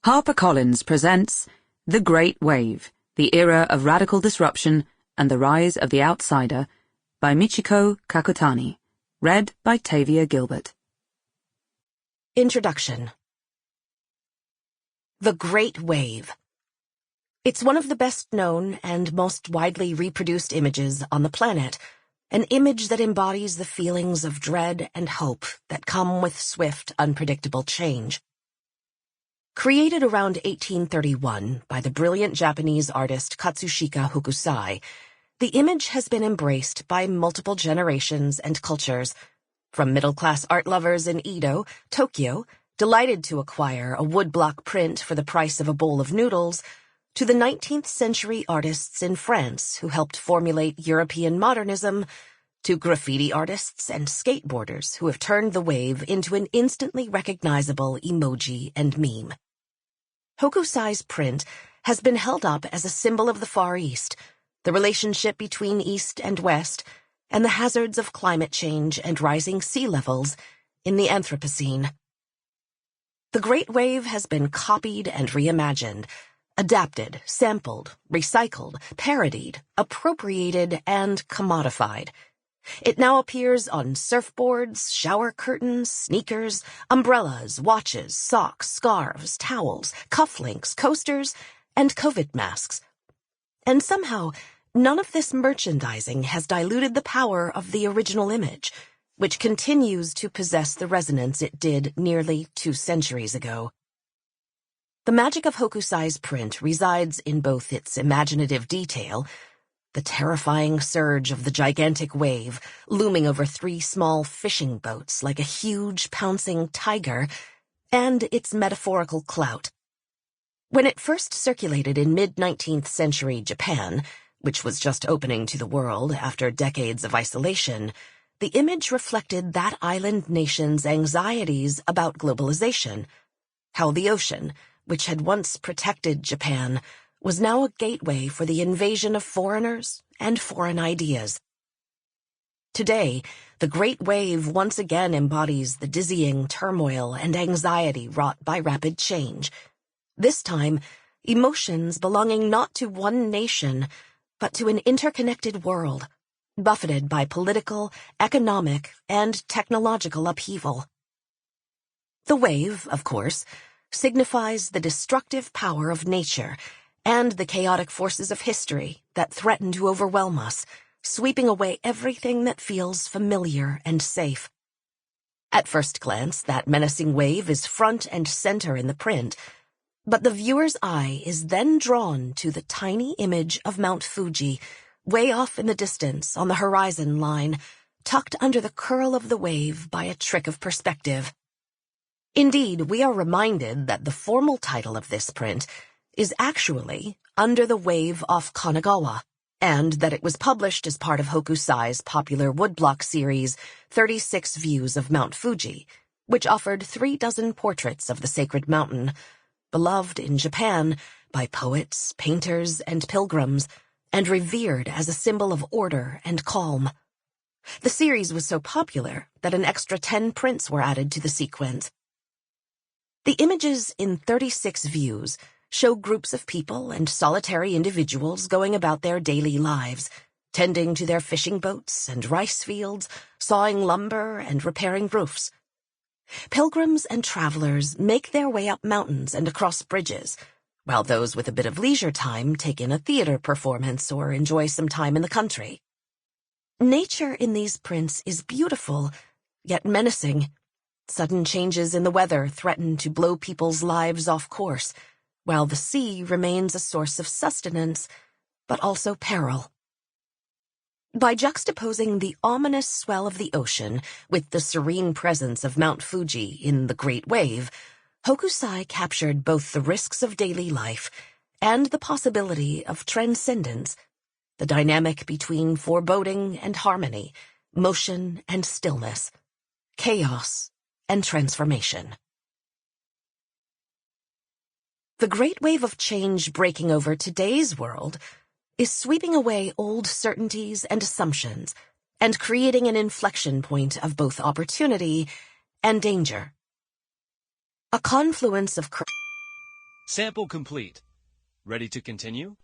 HarperCollins presents The Great Wave, the Era of Radical Disruption and the Rise of the Outsider by Michiko Kakutani, read by Tavia Gilbert. Introduction. The Great Wave. It's one of the best-known and most widely reproduced images on the planet, an image that embodies the feelings of dread and hope that come with swift, unpredictable change. Created around 1831 by the brilliant Japanese artist Katsushika Hokusai, the image has been embraced by multiple generations and cultures, from middle-class art lovers in Edo, Tokyo, delighted to acquire a woodblock print for the price of a bowl of noodles, to the 19th century artists in France who helped formulate European modernism, to graffiti artists and skateboarders who have turned the wave into an instantly recognizable emoji and meme. Hokusai's print has been held up as a symbol of the Far East, the relationship between East and West, and the hazards of climate change and rising sea levels in the Anthropocene. The Great Wave has been copied and reimagined, adapted, sampled, recycled, parodied, appropriated, and commodified. It now appears on surfboards, shower curtains, sneakers, umbrellas, watches, socks, scarves, towels, cufflinks, coasters, and COVID masks. And somehow, none of this merchandising has diluted the power of the original image, which continues to possess the resonance it did nearly 2 centuries ago. The magic of Hokusai's print resides in both its imaginative detail, the terrifying surge of the gigantic wave looming over 3 small fishing boats like a huge pouncing tiger, and its metaphorical clout. When it first circulated in mid-19th century Japan, which was just opening to the world after decades of isolation, the image reflected that island nation's anxieties about globalization, how the ocean, which had once protected Japan, was now a gateway for the invasion of foreigners and foreign ideas. Today, the Great Wave once again embodies the dizzying turmoil and anxiety wrought by rapid change. This time, emotions belonging not to one nation, but to an interconnected world, buffeted by political, economic, and technological upheaval. The wave, of course, signifies the destructive power of nature and the chaotic forces of history that threaten to overwhelm us, sweeping away everything that feels familiar and safe. At first glance, that menacing wave is front and center in the print, but the viewer's eye is then drawn to the tiny image of Mount Fuji, way off in the distance on the horizon line, tucked under the curl of the wave by a trick of perspective. Indeed, we are reminded that the formal title of this print is actually Under the Wave off Kanagawa, and that it was published as part of Hokusai's popular woodblock series 36 Views of Mount Fuji, which offered 36 portraits of the sacred mountain, beloved in Japan by poets, painters, and pilgrims, and revered as a symbol of order and calm. The series was so popular that an extra 10 prints were added to the sequence. The images in 36 Views show groups of people and solitary individuals going about their daily lives, tending to their fishing boats and rice fields, sawing lumber and repairing roofs. Pilgrims and travelers make their way up mountains and across bridges, while those with a bit of leisure time take in a theater performance or enjoy some time in the country. Nature in these prints is beautiful, yet menacing. Sudden changes in the weather threaten to blow people's lives off course, while the sea remains a source of sustenance, but also peril. By juxtaposing the ominous swell of the ocean with the serene presence of Mount Fuji in The Great Wave, Hokusai captured both the risks of daily life and the possibility of transcendence, the dynamic between foreboding and harmony, motion and stillness, chaos and transformation. The great wave of change breaking over today's world is sweeping away old certainties and assumptions and creating an inflection point of both opportunity and danger. A confluence of Sample complete. Ready to continue?